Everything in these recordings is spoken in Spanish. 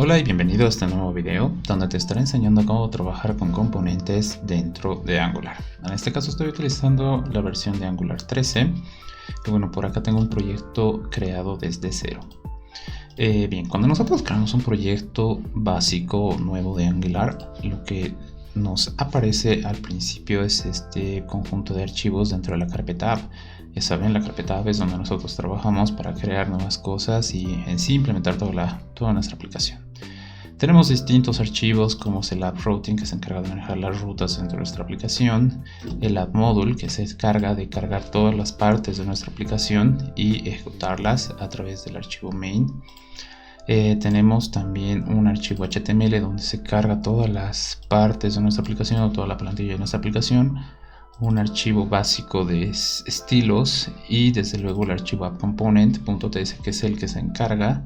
Hola y bienvenido a este nuevo video donde te estaré enseñando cómo trabajar con componentes dentro de Angular. En este caso estoy utilizando la versión de Angular 13 y bueno, por acá tengo un proyecto creado desde cero. Bien, cuando nosotros creamos un proyecto básico nuevo de Angular, lo que nos aparece al principio es este conjunto de archivos dentro de la carpeta app. Ya saben, la carpeta app es donde nosotros trabajamos para crear nuevas cosas y en sí implementar toda nuestra aplicación. Tenemos distintos archivos como es el app routing, que se encarga de manejar las rutas dentro de nuestra aplicación, el app module, que se encarga de cargar todas las partes de nuestra aplicación y ejecutarlas a través del archivo main. Tenemos también un archivo HTML donde se carga todas las partes de nuestra aplicación o toda la plantilla de nuestra aplicación, un archivo básico de estilos y desde luego el archivo appcomponent.ts, que es el que se encarga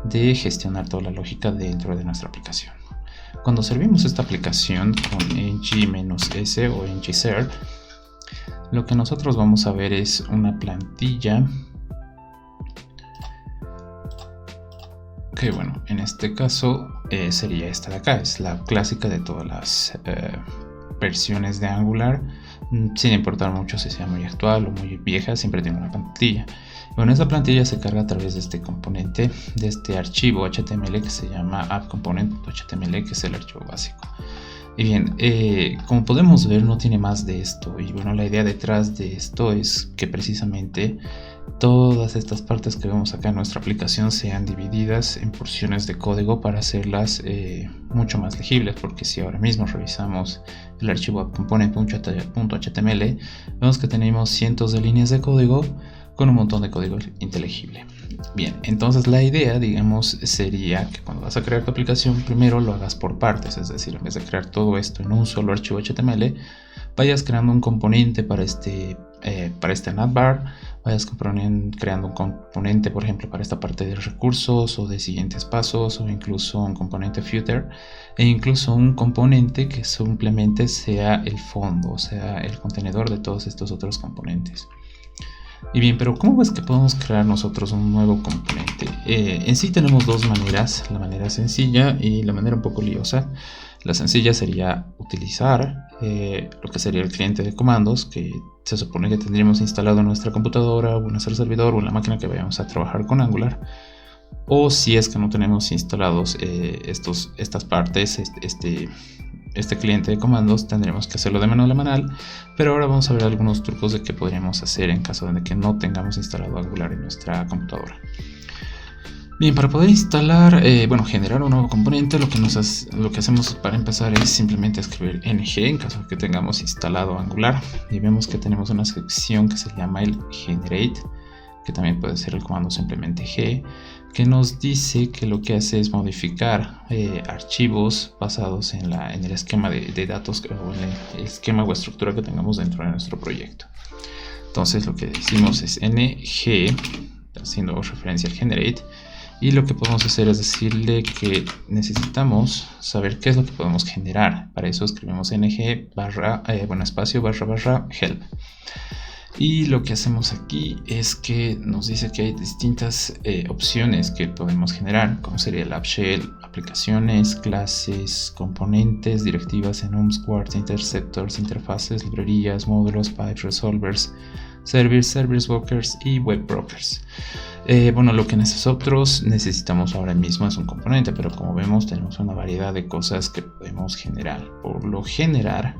de gestionar toda la lógica dentro de nuestra aplicación. Cuando servimos esta aplicación con ng-s o ngser, lo que nosotros vamos a ver es una plantilla que, bueno, en este caso sería esta de acá. Es la clásica de todas las versiones de Angular, sin importar mucho si sea muy actual o muy vieja, siempre tiene una plantilla. Bueno, esta plantilla se carga a través de este componente, de este archivo HTML que se llama appcomponent.html, que es el archivo básico. Y bien, como podemos ver, no tiene más de esto. Y bueno, la idea detrás de esto es que precisamente todas estas partes que vemos acá en nuestra aplicación sean divididas en porciones de código para hacerlas mucho más legibles, porque si ahora mismo revisamos el archivo appcomponent.html, vemos que tenemos cientos de líneas de código con un montón de código inteligible. Bien, entonces la idea, digamos, sería que cuando vas a crear tu aplicación, primero lo hagas por partes, es decir, en vez de crear todo esto en un solo archivo HTML, vayas creando un componente para este navbar, vayas creando un componente, por ejemplo, para esta parte de recursos o de siguientes pasos, o incluso un componente footer, e incluso un componente que simplemente sea el fondo, o sea, el contenedor de todos estos otros componentes. Y bien, pero ¿cómo es que podemos crear nosotros un nuevo componente? En sí tenemos dos maneras, la manera sencilla y la manera un poco liosa. La sencilla sería utilizar lo que sería el cliente de comandos, que se supone que tendríamos instalado en nuestra computadora o en nuestro servidor o en la máquina que vayamos a trabajar con Angular. O si es que no tenemos instalados estas partes, este cliente de comandos, tendremos que hacerlo de manera manual, pero ahora vamos a ver algunos trucos de qué podríamos hacer en caso de que no tengamos instalado Angular en nuestra computadora. Bien, para poder instalar, generar un nuevo componente, lo que hacemos para empezar es simplemente escribir ng en caso de que tengamos instalado Angular, y vemos que tenemos una sección que se llama el generate, que también puede ser el comando simplemente g, que nos dice que lo que hace es modificar archivos basados en el esquema de datos o en el esquema o estructura que tengamos dentro de nuestro proyecto. Entonces lo que decimos es ng, haciendo referencia al generate, y lo que podemos hacer es decirle que necesitamos saber qué es lo que podemos generar. Para eso escribimos ng espacio / help. Y lo que hacemos aquí es que nos dice que hay distintas opciones que podemos generar, como sería el app shell, aplicaciones, clases, componentes, directivas, enums, quartz, interceptors, interfaces, librerías, módulos, pipes, resolvers, service workers y web brokers. Lo que nosotros necesitamos ahora mismo es un componente, pero como vemos tenemos una variedad de cosas que podemos generar. Por lo general,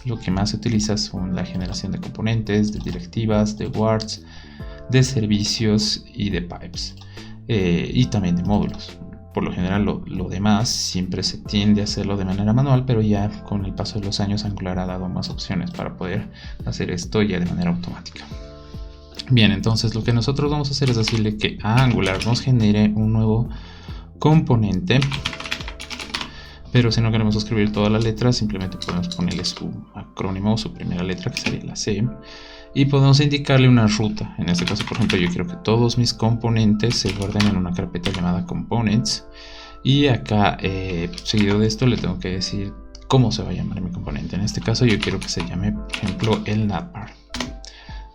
lo que más se utiliza son la generación de componentes, de directivas, de wards, de servicios y de pipes, y también de módulos. Por lo general lo demás siempre se tiende a hacerlo de manera manual, pero ya con el paso de los años Angular ha dado más opciones para poder hacer esto ya de manera automática. Bien, entonces lo que nosotros vamos a hacer es decirle que a Angular nos genere un nuevo componente. Pero si no queremos escribir toda la letra, simplemente podemos ponerle su acrónimo, su primera letra, que sería la C, y podemos indicarle una ruta. En este caso, por ejemplo, yo quiero que todos mis componentes se guarden en una carpeta llamada components, y acá, seguido de esto, le tengo que decir cómo se va a llamar mi componente. En este caso yo quiero que se llame, por ejemplo, el navbar.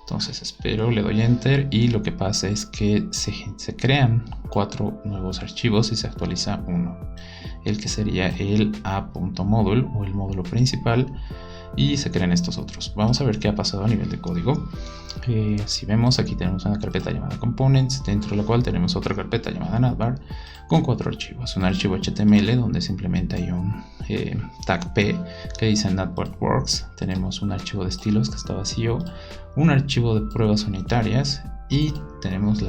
Entonces espero, le doy enter y lo que pasa es que se crean 4 nuevos archivos y se actualiza uno, el que sería el app.module o el módulo principal, y se crean estos otros. Vamos a ver qué ha pasado a nivel de código. Si vemos, aquí tenemos una carpeta llamada components, dentro de la cual tenemos otra carpeta llamada navbar con 4 archivos. Un archivo HTML donde simplemente hay un tag P que dice navbar works. Tenemos un archivo de estilos que está vacío, un archivo de pruebas unitarias, y tenemos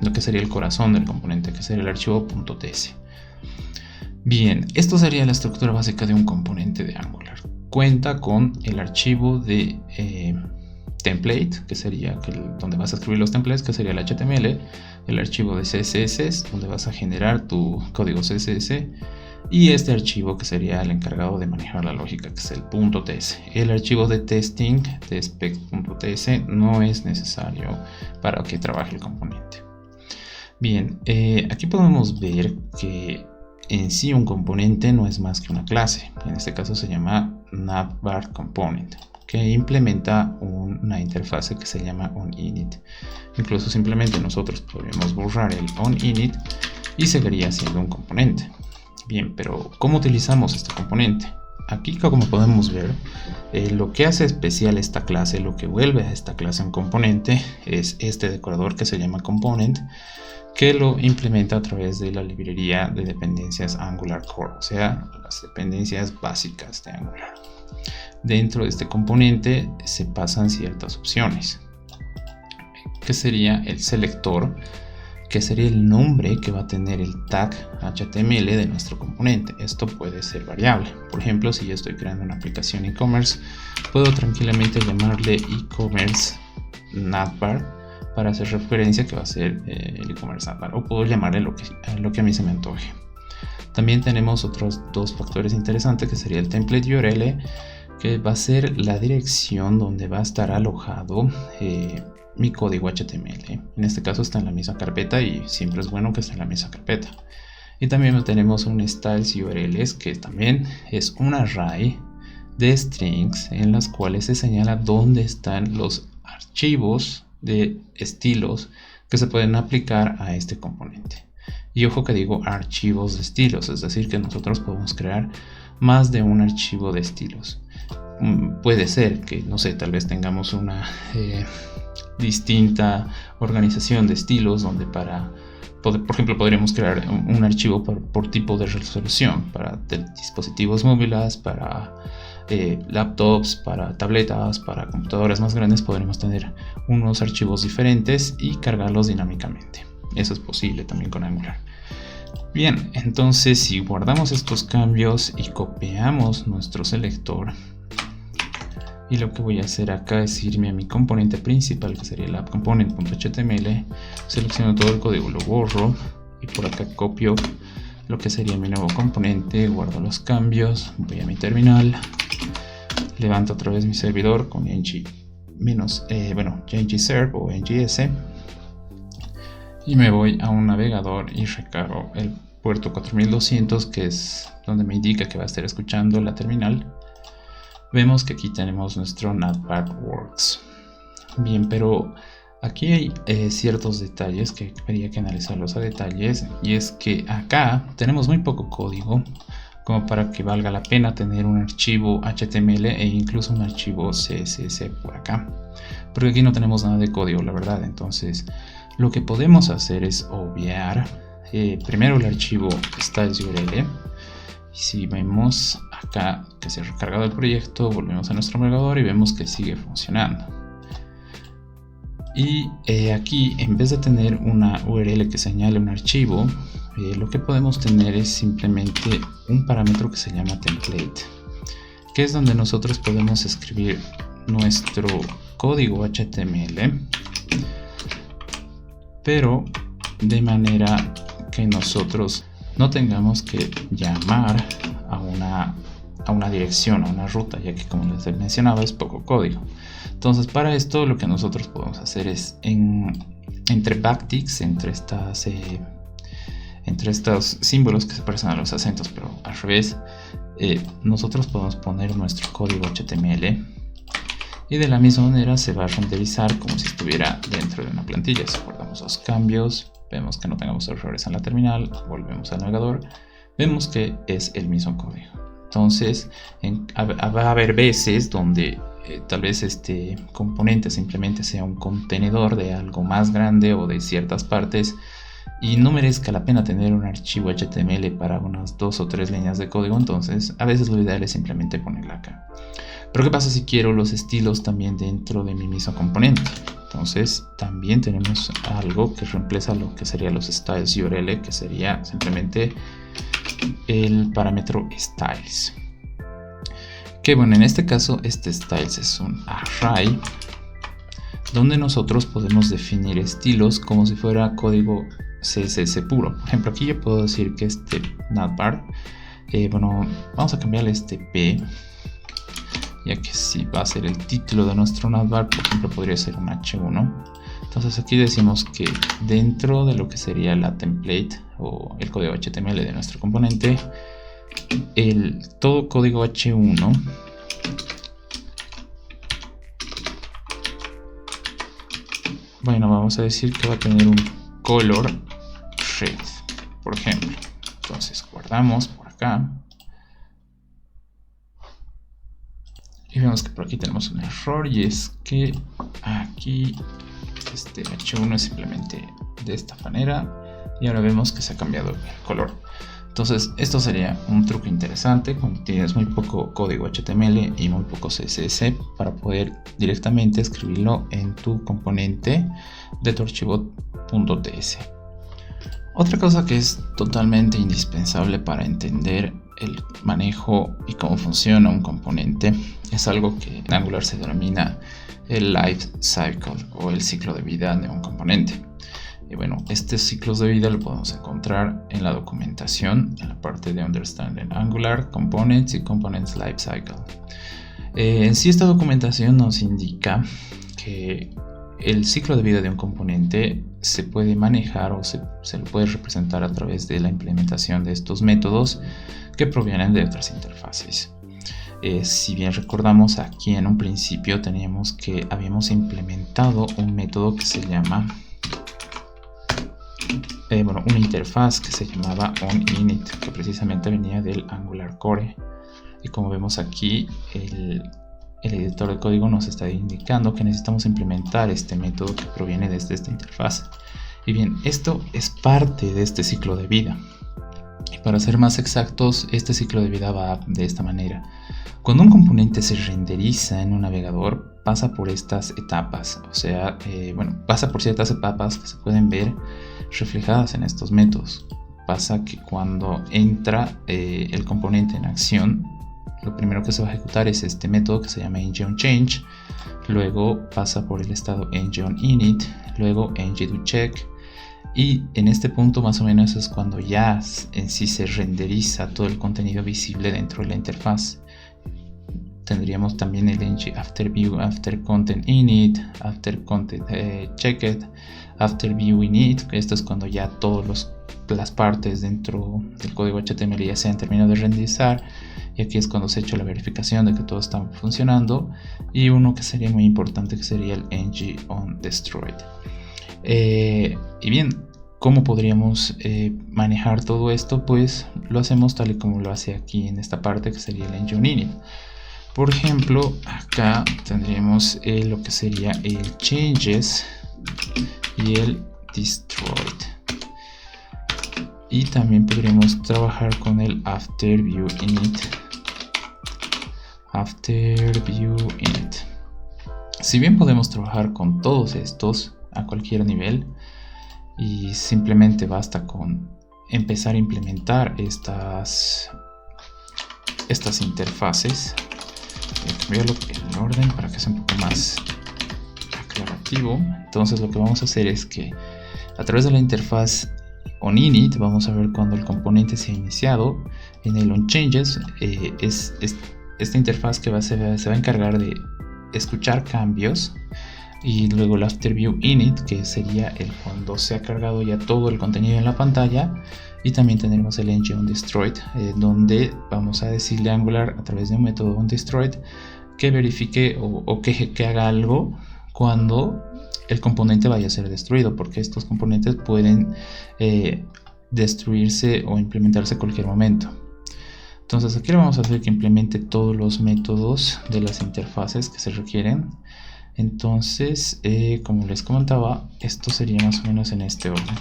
lo que sería el corazón del componente, que sería el archivo .ts. Bien, esto sería la estructura básica de un componente de Angular. Cuenta con el archivo de template, que sería donde vas a escribir los templates, que sería el HTML, el archivo de CSS, donde vas a generar tu código CSS, y este archivo que sería el encargado de manejar la lógica, que es el .ts. El archivo de testing de spec.ts no es necesario para que trabaje el componente. Bien, aquí podemos ver que en sí un componente no es más que una clase. En este caso se llama navbar component, que implementa una interfase que se llama onInit. Incluso simplemente nosotros podríamos borrar el onInit y seguiría siendo un componente. Bien, pero ¿cómo utilizamos este componente? Aquí, como podemos ver, lo que hace especial esta clase, lo que vuelve a esta clase un componente, es este decorador que se llama component, que lo implementa a través de la librería de dependencias Angular Core, o sea, las dependencias básicas de Angular. Dentro de este componente se pasan ciertas opciones, que sería el selector, que sería el nombre que va a tener el tag HTML de nuestro componente. Esto puede ser variable. Por ejemplo, si yo estoy creando una aplicación e-commerce, puedo tranquilamente llamarle e-commerce navbar para hacer referencia que va a ser el e-commerce navbar, o puedo llamarle lo que a mí se me antoje. También tenemos otros dos factores interesantes, que sería el template URL, que va a ser la dirección donde va a estar alojado mi código HTML. En este caso está en la misma carpeta y siempre es bueno que esté en la misma carpeta. Y también tenemos un styles URLs, que también es un array de strings en las cuales se señala dónde están los archivos de estilos que se pueden aplicar a este componente. Y ojo que digo archivos de estilos, es decir que nosotros podemos crear más de un archivo de estilos. Puede ser que, no sé, tal vez tengamos una distinta organización de estilos donde por ejemplo, podríamos crear un archivo por tipo de resolución para dispositivos móviles, para laptops, para tabletas, para computadoras más grandes. Podremos tener unos archivos diferentes y cargarlos dinámicamente. Eso es posible también con Angular. Bien, entonces si guardamos estos cambios y copiamos nuestro selector, y lo que voy a hacer acá es irme a mi componente principal, que sería el app.component.html, selecciono todo el código, lo borro y por acá copio lo que sería mi nuevo componente, guardo los cambios, voy a mi terminal, levanto otra vez mi servidor con ngserve o ngs, y me voy a un navegador y recargo el puerto 4200, que es donde me indica que va a estar escuchando la terminal. Vemos que aquí tenemos nuestro navbar works. Bien, pero aquí hay ciertos detalles que habría que analizarlos a detalles, y es que acá tenemos muy poco código como para que valga la pena tener un archivo HTML e incluso un archivo CSS por acá, porque aquí no tenemos nada de código, la verdad. Entonces lo que podemos hacer es obviar primero el archivo styles URL. Y si vemos acá que se ha recargado el proyecto, volvemos a nuestro navegador y vemos que sigue funcionando. Y aquí, en vez de tener una URL que señale un archivo, lo que podemos tener es simplemente un parámetro que se llama template, que es donde nosotros podemos escribir nuestro código HTML, pero de manera que nosotros no tengamos que llamar a una dirección, a una ruta, ya que, como les mencionaba, es poco código. Entonces, para esto lo que nosotros podemos hacer es entre backticks, entre estos símbolos que se parecen a los acentos pero al revés, nosotros podemos poner nuestro código HTML, y de la misma manera se va a renderizar como si estuviera dentro de una plantilla. Si guardamos los cambios, vemos que no tengamos errores en la terminal, volvemos al navegador, vemos que es el mismo código. Entonces va a haber veces donde tal vez este componente simplemente sea un contenedor de algo más grande o de ciertas partes y no merezca la pena tener un archivo HTML para unas 2 o 3 líneas de código. Entonces a veces lo ideal es simplemente ponerla acá. Pero ¿qué pasa si quiero los estilos también dentro de mi mismo componente? Entonces también tenemos algo que reemplaza lo que serían los styles URL, que sería simplemente el parámetro styles. Que bueno, en este caso este styles es un array donde nosotros podemos definir estilos como si fuera código CSS puro. Por ejemplo, aquí yo puedo decir que este navbar, bueno, vamos a cambiarle este P, ya que si va a ser el título de nuestro navbar, por ejemplo, podría ser un H1. Entonces aquí decimos que dentro de lo que sería la template o el código HTML de nuestro componente, todo código H1 bueno, vamos a decir que va a tener un color red, por ejemplo. Entonces guardamos por acá y vemos que por aquí tenemos un error, y es que aquí este H1 es simplemente de esta manera y ahora vemos que se ha cambiado el color. Entonces esto sería un truco interesante cuando tienes muy poco código HTML y muy poco CSS, para poder directamente escribirlo en tu componente de tu archivo .ts. Otra cosa que es totalmente indispensable para entender el manejo y cómo funciona un componente es algo que en Angular se denomina el life cycle o el ciclo de vida de un componente. Y bueno, estos ciclos de vida lo podemos encontrar en la documentación, en la parte de Understanding Angular, Components y Components Lifecycle. En sí, esta documentación nos indica que el ciclo de vida de un componente se puede manejar o se lo puede representar a través de la implementación de estos métodos que provienen de otras interfaces. Si bien recordamos, aquí en un principio teníamos que habíamos implementado un método que se llama una interfaz que se llamaba onInit, que precisamente venía del Angular Core, y como vemos aquí el editor de código nos está indicando que necesitamos implementar este método que proviene desde esta interfaz. Y bien, esto es parte de este ciclo de vida, y para ser más exactos, este ciclo de vida va de esta manera. Cuando un componente se renderiza en un navegador, pasa por estas etapas, o sea, pasa por ciertas etapas que se pueden ver reflejadas en estos métodos. Pasa que cuando entra el componente en acción, lo primero que se va a ejecutar es este método que se llama ng-onChange, luego pasa por el estado ng-onInit, luego ng-doCheck, y en este punto más o menos es cuando ya en sí se renderiza todo el contenido visible dentro de la interfaz. Tendríamos también el ng after view, after content init, after content checked, after view init. Esto es cuando ya todas las partes dentro del código HTML ya se han terminado de renderizar, y aquí es cuando se ha hecho la verificación de que todo está funcionando. Y uno que sería muy importante, que sería el ng-on-destroyed. Y bien, ¿cómo podríamos manejar todo esto? Pues lo hacemos tal y como lo hace aquí en esta parte, que sería el ng-on-init. Por ejemplo, acá tendríamos lo que sería el changes y el destroyed. Y también podríamos trabajar con el after view init. Si bien podemos trabajar con todos estos a cualquier nivel, y simplemente basta con empezar a implementar estas interfaces. Voy a cambiarlo en orden para que sea un poco más aclarativo. Entonces lo que vamos a hacer es que a través de la interfaz onInit vamos a ver cuando el componente se ha iniciado. En el onChanges es esta interfaz que se va a encargar de escuchar cambios, y luego el AfterViewInit, que sería el cuando se ha cargado ya todo el contenido en la pantalla. Y también tendremos el ng-on-destroyed, donde vamos a decirle a Angular a través de un método onDestroyed que verifique o que haga algo cuando el componente vaya a ser destruido, porque estos componentes pueden destruirse o implementarse en cualquier momento. Entonces aquí le vamos a hacer que implemente todos los métodos de las interfaces que se requieren. Entonces, como les comentaba, esto sería más o menos en este orden: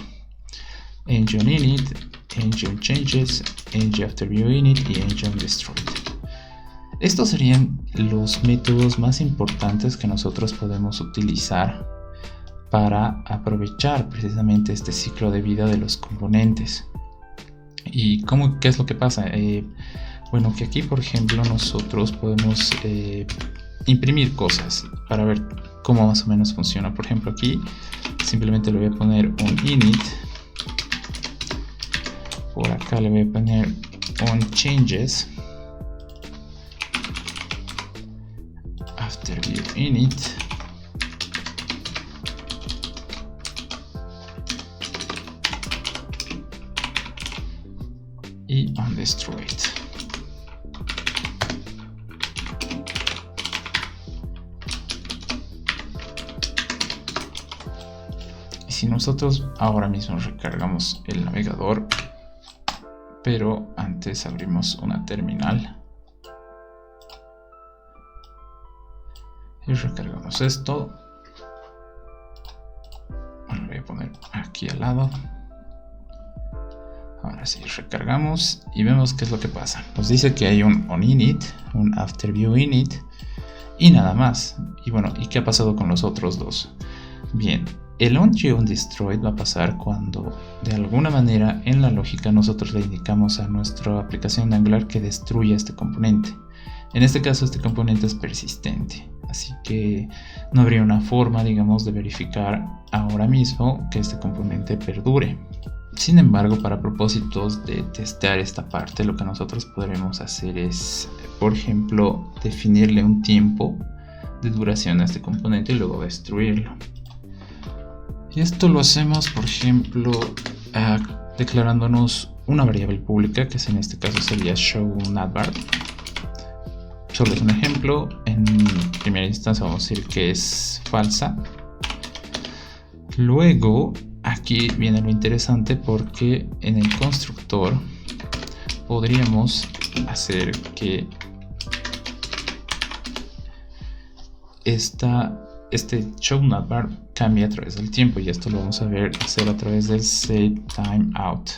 engine init, engine changes, engine after view init y engine destroyed. Estos serían los métodos más importantes que nosotros podemos utilizar para aprovechar precisamente este ciclo de vida de los componentes. ¿Y qué es lo que pasa? Bueno, que aquí, por ejemplo, nosotros podemos imprimir cosas para ver cómo más o menos funciona. Por ejemplo, aquí simplemente le voy a poner un init. Por acá le voy a poner un changes after view init. Y undestroyed. Y si nosotros ahora mismo recargamos el navegador, pero antes abrimos una terminal y recargamos esto, lo voy a poner aquí al lado. Ahora sí, recargamos y vemos qué es lo que pasa. Nos dice que hay un onInit, un afterViewInit y nada más. Y bueno, ¿y qué ha pasado con los otros dos? Bien, el onDestroyed va a pasar cuando de alguna manera en la lógica nosotros le indicamos a nuestra aplicación de Angular que destruya este componente. En este caso este componente es persistente, así que no habría una forma, digamos, de verificar ahora mismo que este componente perdure. Sin embargo, para propósitos de testear esta parte, lo que nosotros podremos hacer es, por ejemplo, definirle un tiempo de duración a este componente y luego destruirlo. Y esto lo hacemos, por ejemplo, declarándonos una variable pública, que en este caso sería showNavbar. Solo es un ejemplo. En primera instancia vamos a decir que es falsa. Luego, aquí viene lo interesante, porque en el constructor podríamos hacer que este showNavbar cambie a través del tiempo, y esto lo vamos a hacer a través del setTimeout.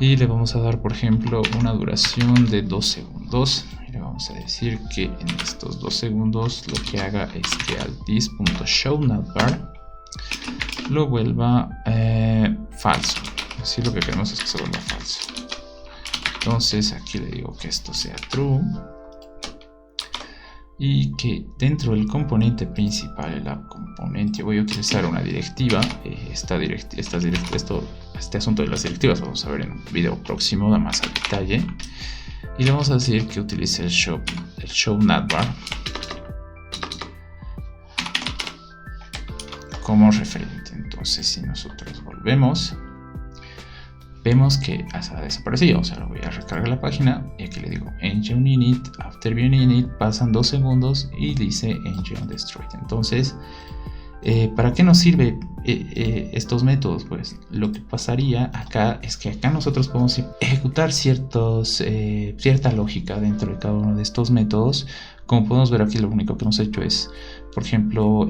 Y le vamos a dar, por ejemplo, una duración de 2 segundos. Y le vamos a decir que en estos 2 segundos lo que haga es que al this.showNavbar lo vuelva falso. Así lo que queremos es que se vuelva falso. Entonces aquí le digo que esto sea true y que dentro del componente principal, el app componente, voy a utilizar una directiva. Este asunto de las directivas lo vamos a ver en un video próximo, da más al detalle. Y le vamos a decir que utilice el showNavbar como referente. Entonces, si nosotros volvemos, vemos que ha desaparecido. O sea, lo voy a recargar la página y aquí le digo engine init, after view init, pasan 2 segundos y dice engine destroyed. Entonces, ¿para qué nos sirve estos métodos? Pues lo que pasaría acá es que acá nosotros podemos ejecutar cierta lógica dentro de cada uno de estos métodos. Como podemos ver aquí, lo único que hemos hecho es, por ejemplo,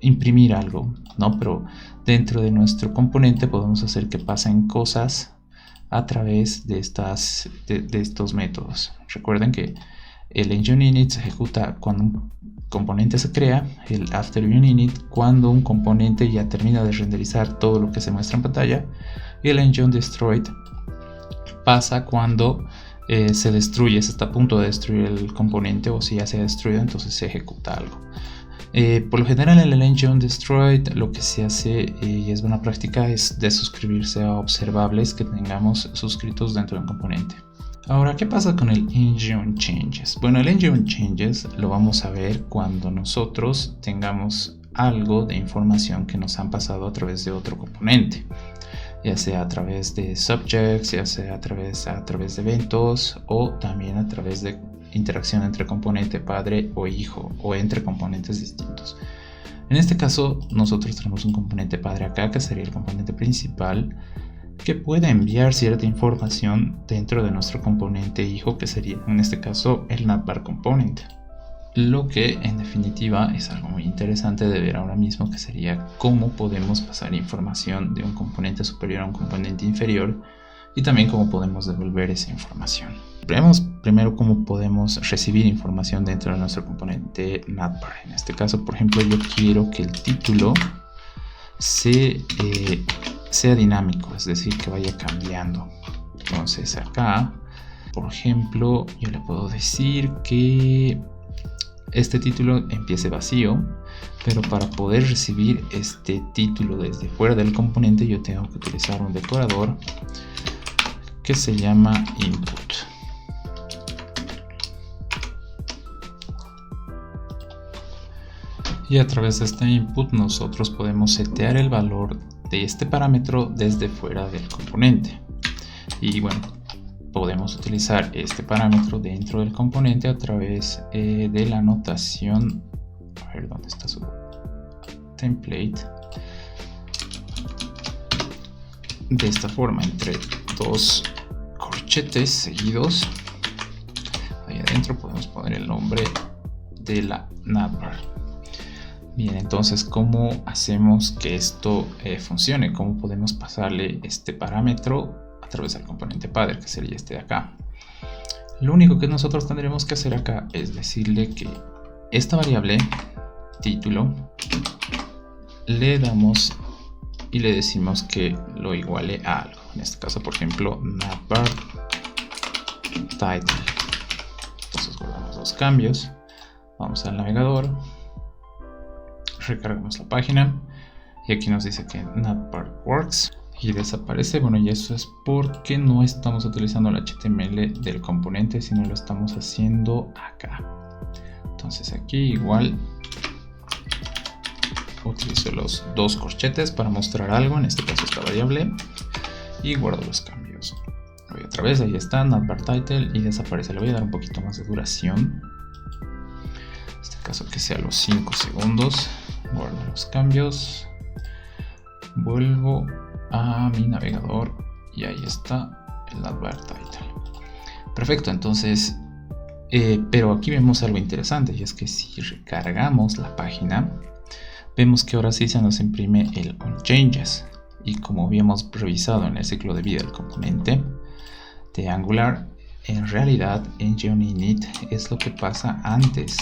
imprimir algo, ¿no? Pero dentro de nuestro componente podemos hacer que pasen cosas a través de estos métodos. Recuerden que el engine init se ejecuta cuando un componente se crea, el after view init cuando un componente ya termina de renderizar todo lo que se muestra en pantalla, y el engine destroyed pasa cuando se destruye, se está a punto de destruir el componente, o si ya se ha destruido, entonces se ejecuta algo. Por lo general en el engine destroyed lo que se hace, y es buena práctica, es de suscribirse a observables que tengamos suscritos dentro de un componente. Ahora, ¿qué pasa con el engine changes? Bueno, el engine changes lo vamos a ver cuando nosotros tengamos algo de información que nos han pasado a través de otro componente, ya sea a través de subjects, ya sea a través de eventos, o también a través de interacción entre componente padre o hijo o entre componentes distintos. En este caso nosotros tenemos un componente padre acá, que sería el componente principal, que puede enviar cierta información dentro de nuestro componente hijo, que sería en este caso el navbar component. Lo que en definitiva es algo muy interesante de ver ahora mismo, que sería cómo podemos pasar información de un componente superior a un componente inferior y también cómo podemos devolver esa información. Veamos primero cómo podemos recibir información dentro de nuestro componente navbar. En este caso, por ejemplo, yo quiero que el título sea dinámico, es decir, que vaya cambiando. Entonces acá, por ejemplo, yo le puedo decir que este título empiece vacío, pero para poder recibir este título desde fuera del componente yo tengo que utilizar un decorador que se llama input. Y a través de este input nosotros podemos setear el valor de este parámetro desde fuera del componente. Y bueno, podemos utilizar este parámetro dentro del componente a través de la notación. A ver dónde está su template. De esta forma, entre dos corchetes seguidos, ahí adentro podemos poner el nombre de la navbar. Bien, entonces, ¿cómo hacemos que esto funcione? ¿Cómo podemos pasarle este parámetro a través del componente padre, que sería este de acá? Lo único que nosotros tendremos que hacer acá es decirle que esta variable título le damos y le decimos que lo iguale a algo. En este caso, por ejemplo, navbar title. Entonces guardamos los cambios, vamos al navegador, recargamos la página y aquí nos dice que navbar works y desaparece. Bueno, y eso es porque no estamos utilizando el HTML del componente, sino lo estamos haciendo acá. Entonces aquí igual utilizo los dos corchetes para mostrar algo, en este caso esta variable, y guardo los cambios. Voy otra vez, ahí está navbar title y desaparece. Le voy a dar un poquito más de duración, en este caso que sea los 5 segundos. Guardo los cambios, vuelvo a mi navegador y ahí está el navbar title. Perfecto, entonces pero aquí vemos algo interesante, y es que si recargamos la página vemos que ahora sí se nos imprime el onChanges, y como habíamos revisado en el ciclo de vida del componente de Angular, en realidad en JUnit es lo que pasa antes.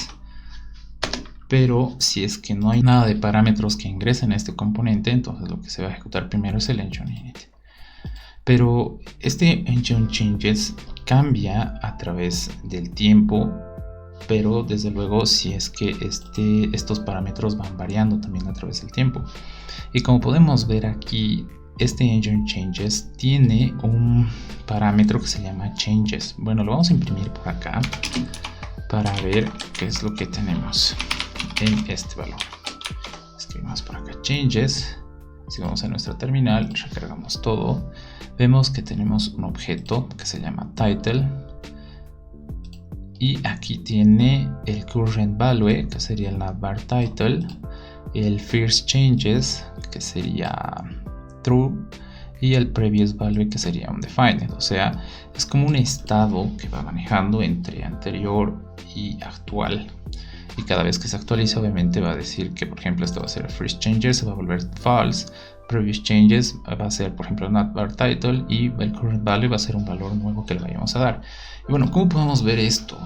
Pero si es que no hay nada de parámetros que ingresen a este componente, entonces lo que se va a ejecutar primero es el JUnit. Pero este onChanges cambia a través del tiempo, pero desde luego si es que estos parámetros van variando también a través del tiempo. Y como podemos ver aquí, este onChanges tiene un parámetro que se llama changes. Bueno, lo vamos a imprimir por acá para ver qué es lo que tenemos en este valor. Escribimos por acá changes. Si vamos a nuestra terminal, recargamos todo, vemos que tenemos un objeto que se llama title, y aquí tiene el current value, que sería el navbar title, el first changes, que sería true, y el previous value, que sería undefined. O sea, es como un estado que va manejando entre anterior y actual, y cada vez que se actualiza obviamente va a decir que, por ejemplo, esto va a ser el first changes, se va a volver false, previous changes va a ser, por ejemplo, navbar title, y el current value va a ser un valor nuevo que le vayamos a dar. Y bueno, ¿cómo podemos ver esto?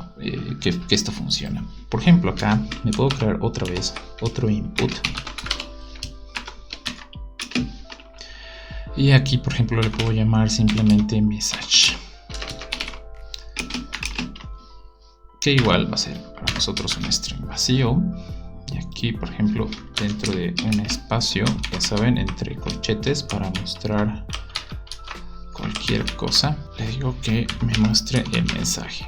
Que esto funciona. Por ejemplo, acá me puedo crear otra vez otro input, y aquí, por ejemplo, le puedo llamar simplemente message, que igual va a ser para nosotros un string vacío. Y aquí, por ejemplo, dentro de un espacio, ya saben, entre corchetes, para mostrar cualquier cosa, le digo que me muestre el mensaje.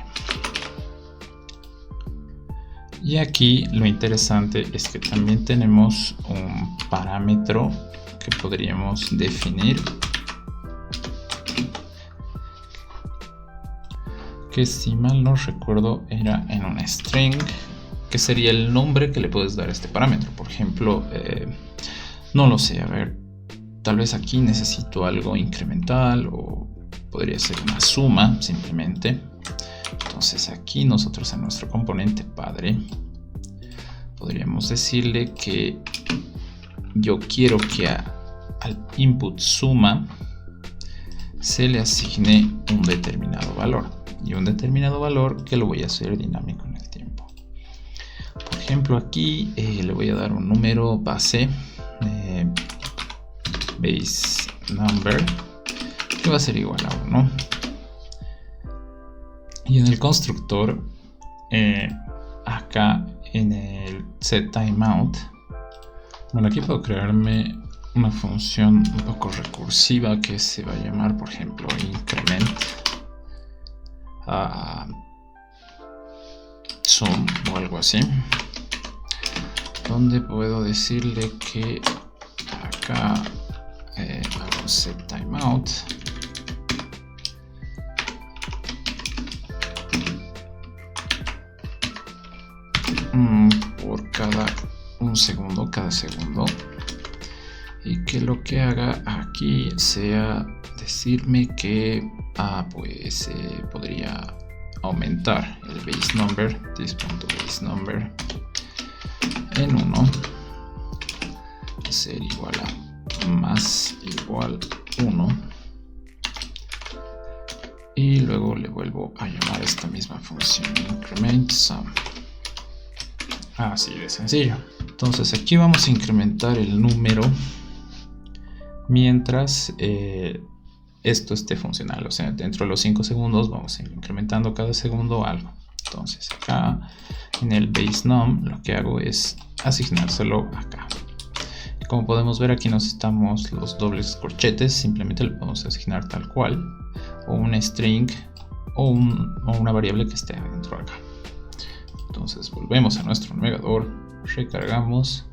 Y aquí lo interesante es que también tenemos un parámetro que podríamos definir, que si mal no recuerdo era en una string, que sería el nombre que le puedes dar a este parámetro. Por ejemplo, no lo sé, a ver, tal vez aquí necesito algo incremental o podría ser una suma simplemente. Entonces aquí nosotros en nuestro componente padre podríamos decirle que yo quiero que al input suma se le asigne un determinado valor, y un determinado valor que lo voy a hacer dinámico en el tiempo. Por ejemplo, aquí le voy a dar un número base, base number, que va a ser igual a 1. Y en el constructor, acá en el setTimeout, bueno, aquí puedo crearme una función un poco recursiva que se va a llamar, por ejemplo, increment sum o algo así, donde puedo decirle que acá hago setTimeout por cada segundo, y que lo que haga aquí sea decirme que pues podría aumentar el base number, this.baseNumber en 1, ser igual a más igual 1, y luego le vuelvo a llamar esta misma función increment sum. Así de sencillo. Entonces aquí vamos a incrementar el número mientras esto esté funcional, o sea, dentro de los 5 segundos vamos a ir incrementando cada segundo algo. Entonces acá en el base num lo que hago es asignárselo acá. Y como podemos ver, aquí nos estamos los dobles corchetes, simplemente le podemos asignar tal cual, o una string o una variable que esté adentro acá. Entonces volvemos a nuestro navegador, recargamos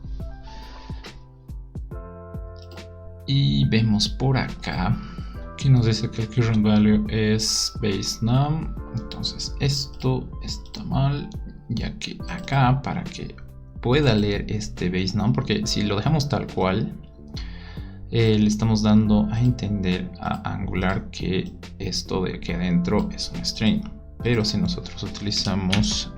y vemos por acá que nos dice que el current value es base num. Entonces esto está mal, ya que acá, para que pueda leer este base num, porque si lo dejamos tal cual, le estamos dando a entender a Angular que esto de aquí adentro es un string. Pero si nosotros utilizamos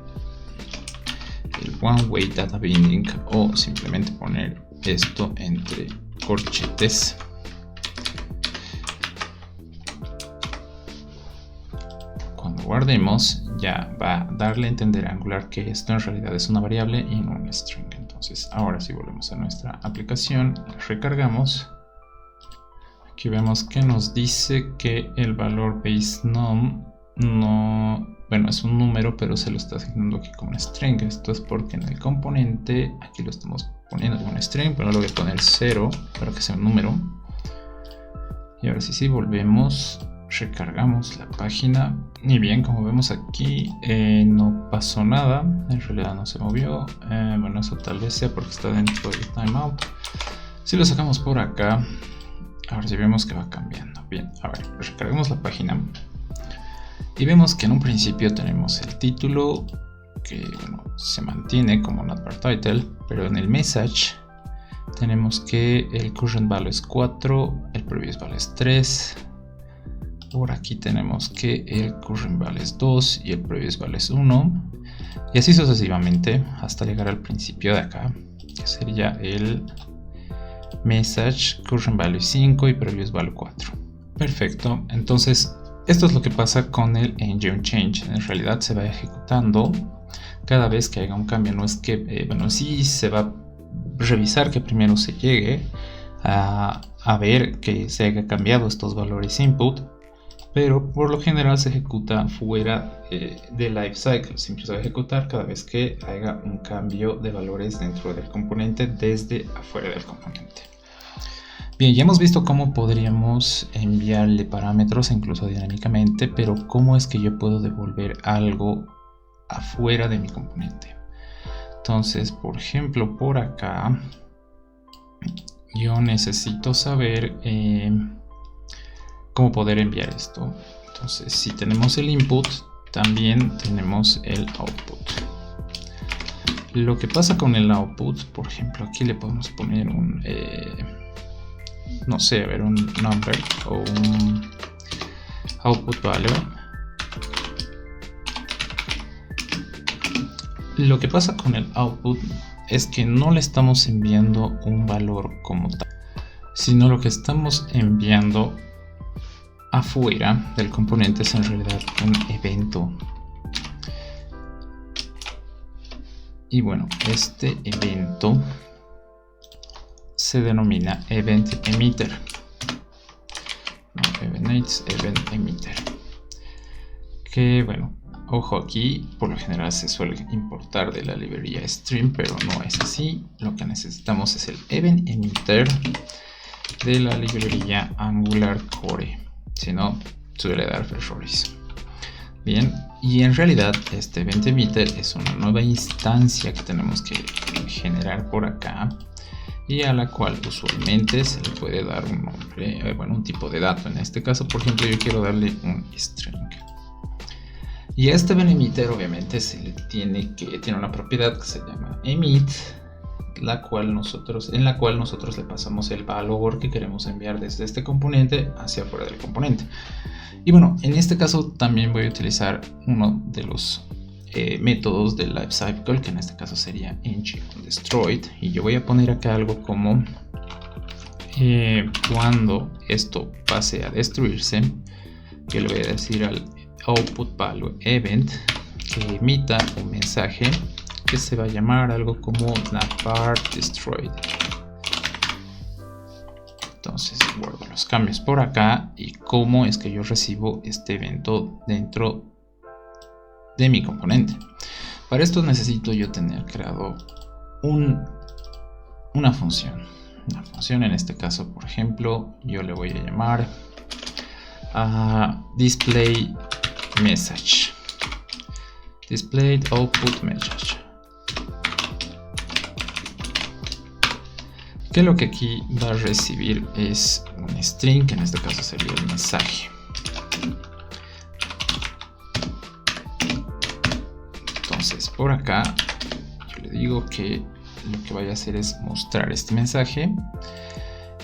el one way data binding, o simplemente poner esto entre corchetes, cuando guardemos ya va a darle a entender a Angular que esto en realidad es una variable y no un string. Entonces ahora si volvemos a nuestra aplicación, recargamos, aquí vemos que nos dice que el valor base num no, bueno, es un número, pero se lo está asignando aquí como un string. Esto es porque en el componente aquí lo estamos poniendo como un string, pero lo voy a poner 0 para que sea un número. Y ahora sí, volvemos, recargamos la página, y bien, como vemos aquí no pasó nada, en realidad no se movió. Bueno, eso tal vez sea porque está dentro del timeout. Si lo sacamos por acá, ahora sí vemos que va cambiando. Bien, a ver, recargamos la página y vemos que en un principio tenemos el título que, bueno, se mantiene como not_var_title, pero en el message tenemos que el current value es 4, el previous value es 3. Por aquí tenemos que el current value es 2 y el previous value es 1, y así sucesivamente hasta llegar al principio de acá, que sería el message current value 5 y previous value 4. Perfecto, entonces esto es lo que pasa con el engine change. En realidad se va ejecutando cada vez que haya un cambio. No es que, bueno, sí se va a revisar que primero se llegue a ver que se haya cambiado estos valores input, pero por lo general se ejecuta fuera de lifecycle. Siempre se va a ejecutar cada vez que haya un cambio de valores dentro del componente desde afuera del componente. Bien, ya hemos visto cómo podríamos enviarle parámetros incluso dinámicamente, pero cómo es que yo puedo devolver algo afuera de mi componente. Entonces, por ejemplo, por acá yo necesito saber cómo poder enviar esto. Entonces, si tenemos el input, también tenemos el output. Lo que pasa con el output, por ejemplo, aquí le podemos poner un no sé, a ver, un number o un output value. Lo que pasa con el output es que no le estamos enviando un valor como tal, sino lo que estamos enviando afuera del componente es en realidad un evento. Y bueno, este evento se denomina event emitter. No, event emitter. Que bueno, ojo, aquí por lo general se suele importar de la librería Stream, pero no es así. Lo que necesitamos es el event emitter de la librería Angular Core. Si no, suele dar errores. Bien, y en realidad este event emitter es una nueva instancia que tenemos que generar por acá y a la cual usualmente se le puede dar un nombre, bueno, un tipo de dato. En este caso, por ejemplo, yo quiero darle un string. Y a este event emitter obviamente se le tiene una propiedad que se llama emit, en la cual nosotros le pasamos el valor que queremos enviar desde este componente hacia afuera del componente. Y bueno, en este caso también voy a utilizar uno de los métodos del lifecycle, que en este caso sería ng_destroyed, y yo voy a poner acá algo como cuando esto pase a destruirse, yo le voy a decir al output value event que emita un mensaje que se va a llamar algo como navbar destroyed. Entonces guardo los cambios por acá y cómo es que yo recibo este evento dentro de mi componente. Para esto necesito yo tener creado una función. Una función, en este caso, por ejemplo, yo le voy a llamar display message. Display output message. Que lo que aquí va a recibir es un string, que en este caso sería el mensaje. Entonces por acá yo le digo que lo que vaya a hacer es mostrar este mensaje.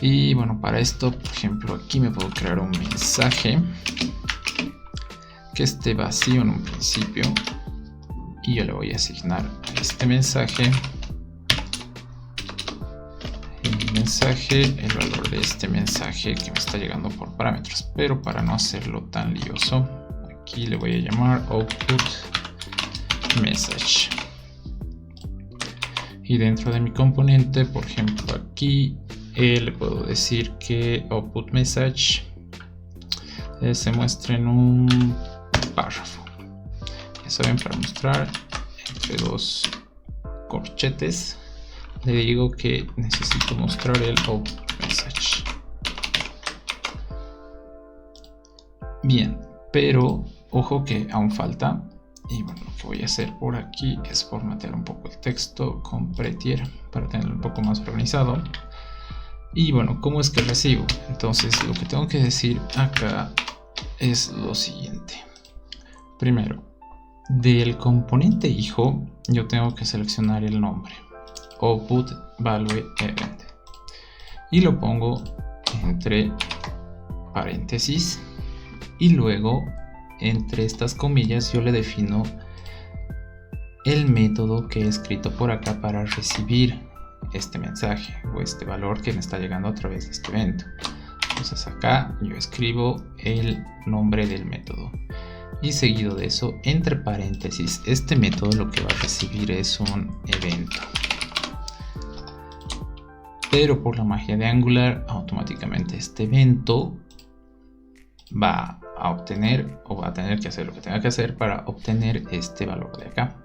Y bueno, para esto, por ejemplo, aquí me puedo crear un mensaje que esté vacío en un principio. Y yo le voy a asignar a este mensaje el valor de este mensaje que me está llegando por parámetros, pero para no hacerlo tan lioso, aquí le voy a llamar output message. Y dentro de mi componente, por ejemplo, aquí le puedo decir que output message se muestre en un párrafo. Ya saben, para mostrar entre dos corchetes, le digo que necesito mostrar el output message. Bien, pero ojo que aún falta. Y bueno, lo que voy a hacer por aquí es formatear un poco el texto con prettier para tenerlo un poco más organizado. Y bueno, ¿cómo es que recibo? Entonces lo que tengo que decir acá es lo siguiente. Primero, del componente hijo yo tengo que seleccionar el nombre, output value event, y lo pongo entre paréntesis, y luego entre estas comillas yo le defino el método que he escrito por acá para recibir este mensaje o este valor que me está llegando a través de este evento. Entonces acá yo escribo el nombre del método y seguido de eso, entre paréntesis, este método lo que va a recibir es un evento. Pero por la magia de Angular, automáticamente este evento va a obtener o va a tener que hacer lo que tenga que hacer para obtener este valor de acá.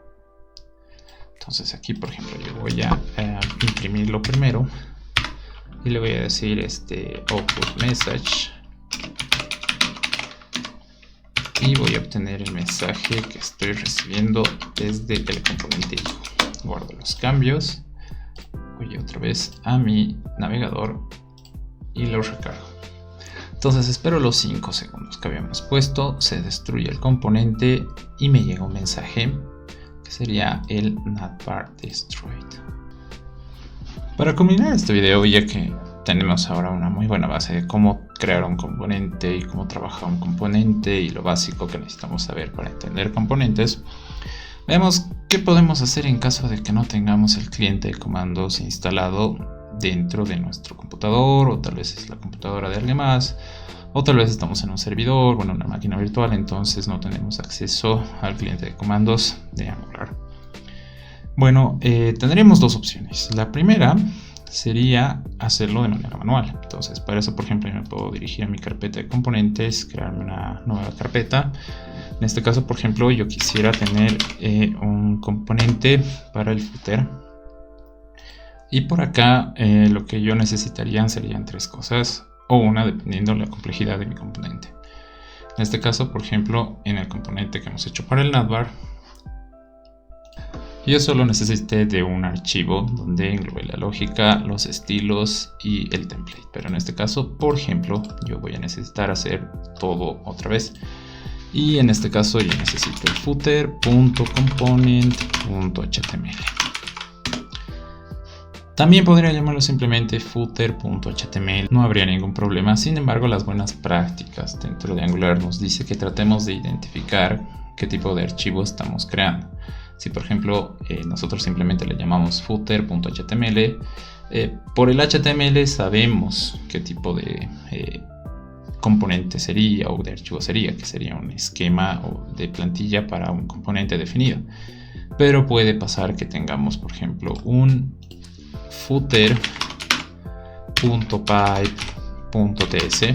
Entonces aquí, por ejemplo, yo voy a imprimirlo primero y le voy a decir output message, y voy a obtener el mensaje que estoy recibiendo desde el componente hijo. Guardo los cambios, voy otra vez a mi navegador y lo recargo. Entonces espero los 5 segundos que habíamos puesto, se destruye el componente y me llega un mensaje que sería el navbar destroyed. Para culminar este video, ya que tenemos ahora una muy buena base de cómo crear un componente y cómo trabajar un componente y lo básico que necesitamos saber para entender componentes, veamos qué podemos hacer en caso de que no tengamos el cliente de comandos instalado dentro de nuestro computador, o tal vez es la computadora de alguien más, o tal vez estamos en un servidor, bueno, una máquina virtual, entonces no tenemos acceso al cliente de comandos de Angular. Bueno, tendríamos dos opciones. La primera sería hacerlo de manera manual. Entonces, para eso, por ejemplo, yo me puedo dirigir a mi carpeta de componentes, crearme una nueva carpeta. En este caso, por ejemplo, yo quisiera tener un componente para el footer. Y por acá lo que yo necesitaría serían 3 cosas, o una dependiendo de la complejidad de mi componente. En este caso, por ejemplo, en el componente que hemos hecho para el navbar, yo solo necesité de un archivo donde englobe la lógica, los estilos y el template. Pero en este caso, por ejemplo, yo voy a necesitar hacer todo otra vez. Y en este caso yo necesito el footer.component.html. También podría llamarlo simplemente footer.html, no habría ningún problema. Sin embargo, las buenas prácticas dentro de Angular nos dice que tratemos de identificar qué tipo de archivo estamos creando. Si por ejemplo nosotros simplemente le llamamos footer.html, por el HTML sabemos qué tipo de componente sería o de archivo sería, que sería un esquema o de plantilla para un componente definido. Pero puede pasar que tengamos por ejemplo un footer.pipe.ts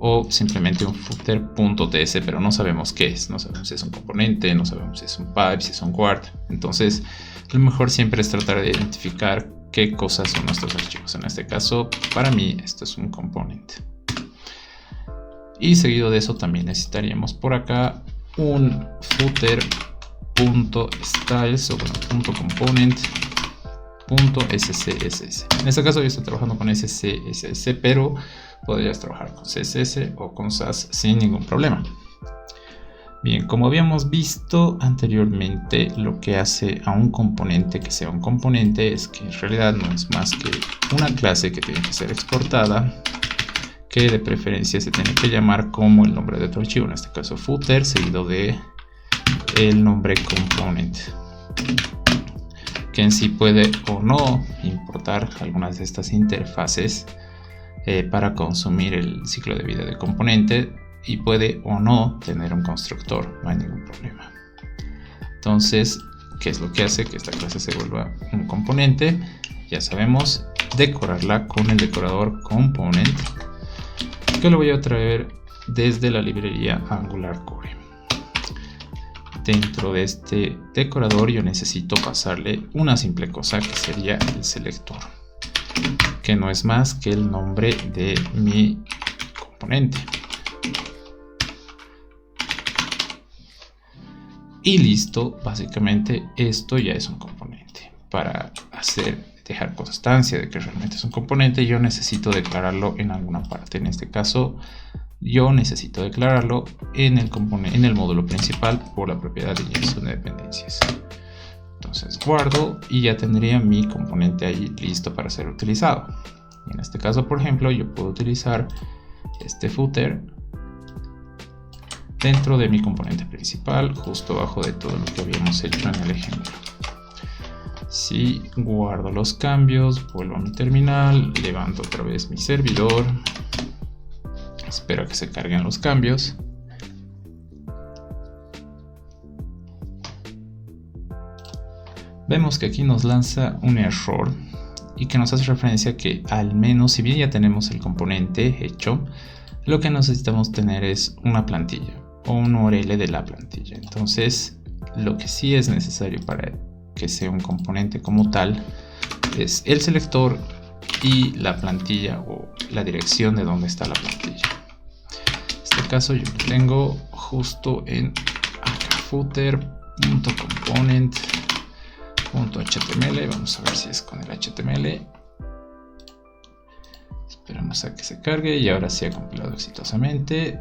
o simplemente un footer.ts, pero no sabemos qué es, no sabemos si es un componente, no sabemos si es un pipe, si es un guard. Entonces lo mejor siempre es tratar de identificar qué cosas son nuestros archivos. En este caso, para mí esto es un componente. Y seguido de eso también necesitaríamos por acá un footer.styles o bueno, .component.scss. En este caso yo estoy trabajando con SCSS, pero podrías trabajar con CSS o con SAS sin ningún problema. Bien, como habíamos visto anteriormente, lo que hace a un componente que sea un componente es que en realidad no es más que una clase que tiene que ser exportada, que de preferencia se tiene que llamar como el nombre de tu archivo, en este caso footer, seguido de el nombre component, que en sí puede o no importar algunas de estas interfaces para consumir el ciclo de vida del componente, y puede o no tener un constructor, no hay ningún problema. Entonces, ¿qué es lo que hace que esta clase se vuelva un componente? Ya sabemos, decorarla con el decorador component, que lo voy a traer desde la librería Angular Core. Dentro de este decorador yo necesito pasarle una simple cosa que sería el selector, que no es más que el nombre de mi componente. Y listo, básicamente esto ya es un componente. Para dejar constancia de que realmente es un componente, yo necesito declararlo en alguna parte. En este caso, yo necesito declararlo en el módulo principal por la propiedad de inyección de dependencias. Entonces guardo y ya tendría mi componente ahí listo para ser utilizado. Y en este caso, por ejemplo, yo puedo utilizar este footer dentro de mi componente principal, justo abajo de todo lo que habíamos hecho en el ejemplo. Si guardo los cambios, vuelvo a mi terminal, levanto otra vez mi servidor, espero a que se carguen los cambios. Vemos que aquí nos lanza un error y que nos hace referencia que al menos, si bien ya tenemos el componente hecho, lo que necesitamos tener es una plantilla o un URL de la plantilla. Entonces, lo que sí es necesario para que sea un componente como tal es el selector y la plantilla o la dirección de donde está la plantilla. En este caso yo lo tengo justo en footer.component.html. Vamos a ver si es con el HTML. Esperamos Esperamos a que se cargue y ahora sí ha compilado exitosamente.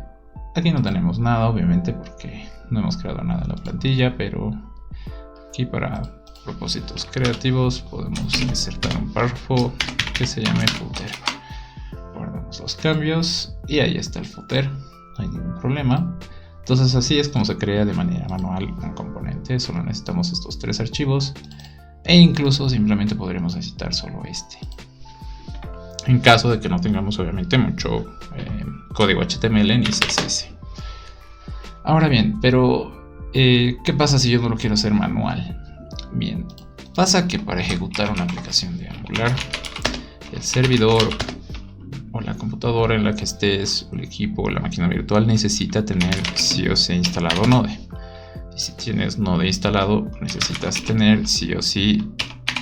Aquí no tenemos nada, obviamente, porque no hemos creado nada en la plantilla, pero aquí para propósitos creativos podemos insertar un párrafo que se llame footer. Guardamos los cambios y ahí está el footer, no hay ningún problema. Entonces así es como se crea de manera manual un componente. Solo necesitamos estos 3 archivos e incluso simplemente podremos necesitar solo este, en caso de que no tengamos obviamente mucho código HTML ni CSS. Ahora bien, pero ¿qué pasa si yo no lo quiero hacer manual? Bien, pasa que para ejecutar una aplicación de Angular, el servidor o la computadora en la que estés, o el equipo o la máquina virtual necesita tener sí o sí instalado Node. Y si tienes Node instalado, necesitas tener sí o sí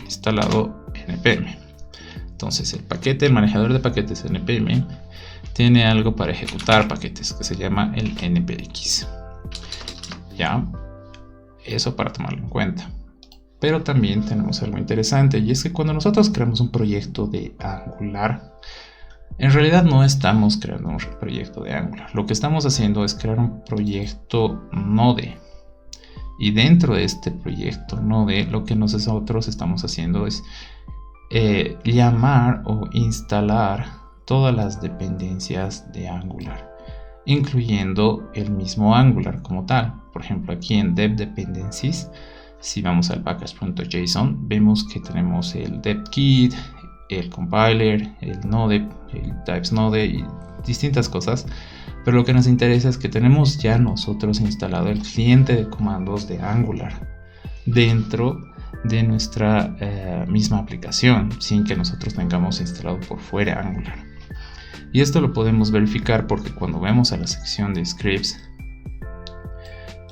instalado npm. Entonces el manejador de paquetes npm tiene algo para ejecutar paquetes que se llama el npx. Ya, eso para tomarlo en cuenta. Pero también tenemos algo interesante, y es que cuando nosotros creamos un proyecto de Angular, en realidad no estamos creando un proyecto de Angular. Lo que estamos haciendo es crear un proyecto Node. Y dentro de este proyecto Node, lo que nosotros estamos haciendo es llamar o instalar todas las dependencias de Angular, incluyendo el mismo Angular como tal. Por ejemplo, aquí en dev dependencies, si vamos al package.json, vemos que tenemos el dev-kit, el compiler, el node, el types node y distintas cosas. Pero lo que nos interesa es que tenemos ya nosotros instalado el cliente de comandos de Angular dentro de nuestra misma aplicación, sin que nosotros tengamos instalado por fuera Angular. Y esto lo podemos verificar porque cuando vemos a la sección de scripts,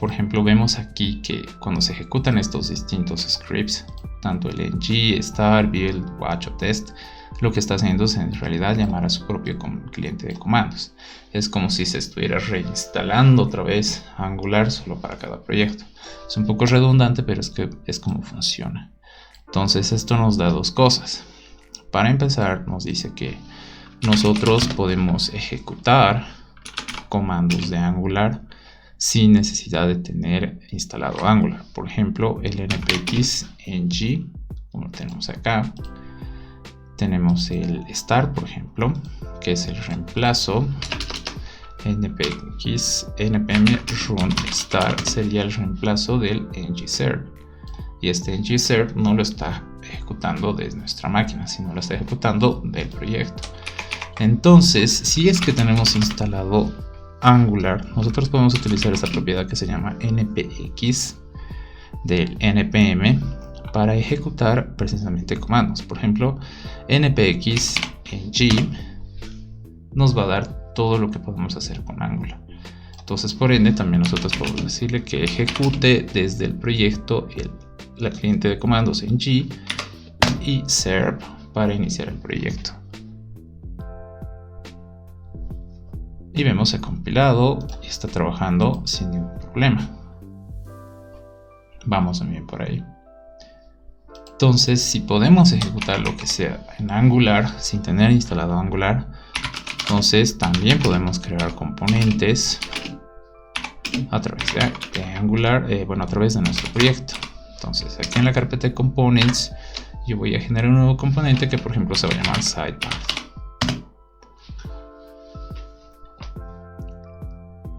por ejemplo, vemos aquí que cuando se ejecutan estos distintos scripts, tanto el ng, start, build, watch o test, lo que está haciendo es en realidad llamar a su propio cliente de comandos. Es como si se estuviera reinstalando otra vez Angular solo para cada proyecto. Es un poco redundante, pero es como funciona. Entonces esto nos da dos cosas. Para empezar, nos dice que nosotros podemos ejecutar comandos de Angular sin necesidad de tener instalado Angular. Por ejemplo, el npx ng, como lo tenemos acá. Tenemos el start, por ejemplo, que es el reemplazo. npx npm run start sería el reemplazo del ngserve. Y este ngserve no lo está ejecutando desde nuestra máquina, sino lo está ejecutando del proyecto. Entonces, si es que tenemos instalado Angular, nosotros podemos utilizar esta propiedad que se llama npx del npm para ejecutar precisamente comandos. Por ejemplo, npx ng nos va a dar todo lo que podemos hacer con Angular. Entonces, por ende, también nosotros podemos decirle que ejecute desde el proyecto la cliente de comandos ng y serve para iniciar el proyecto. Y vemos el compilado y está trabajando sin ningún problema. Vamos también por ahí. Entonces, si podemos ejecutar lo que sea en Angular sin tener instalado Angular, entonces también podemos crear componentes a través de Angular, a través de nuestro proyecto. Entonces, aquí en la carpeta de components, yo voy a generar un nuevo componente que, por ejemplo, se va a llamar sidepath.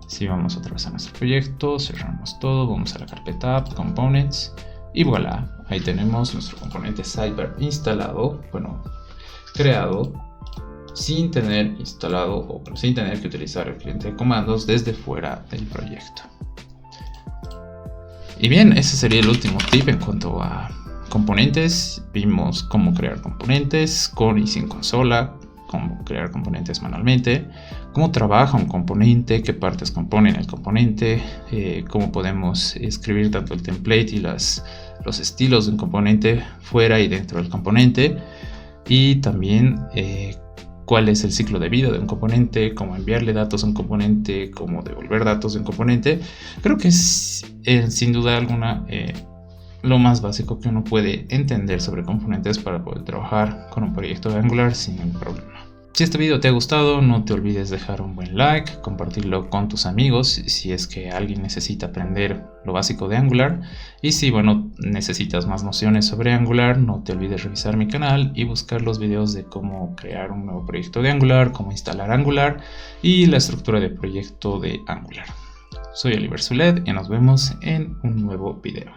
Si vamos otra vez a nuestro proyecto, cerramos todo, vamos a la carpeta app, components y voilà, ahí tenemos nuestro componente sidepath instalado, creado sin tener instalado o sin tener que utilizar el cliente de comandos desde fuera del proyecto. Y bien, ese sería el último tip en cuanto a componentes. Vimos cómo crear componentes con y sin consola, cómo crear componentes manualmente, cómo trabaja un componente, qué partes componen el componente, cómo podemos escribir tanto el template y los estilos de un componente fuera y dentro del componente, y también cuál es el ciclo de vida de un componente, cómo enviarle datos a un componente, cómo devolver datos de un componente. Creo que es sin duda alguna lo más básico que uno puede entender sobre componentes para poder trabajar con un proyecto de Angular sin ningún problema. Si este video te ha gustado, no te olvides dejar un buen like, compartirlo con tus amigos si es que alguien necesita aprender lo básico de Angular. Y si necesitas más nociones sobre Angular, no te olvides revisar mi canal y buscar los videos de cómo crear un nuevo proyecto de Angular, cómo instalar Angular y la estructura de proyecto de Angular. Soy Oliver Zulet y nos vemos en un nuevo video.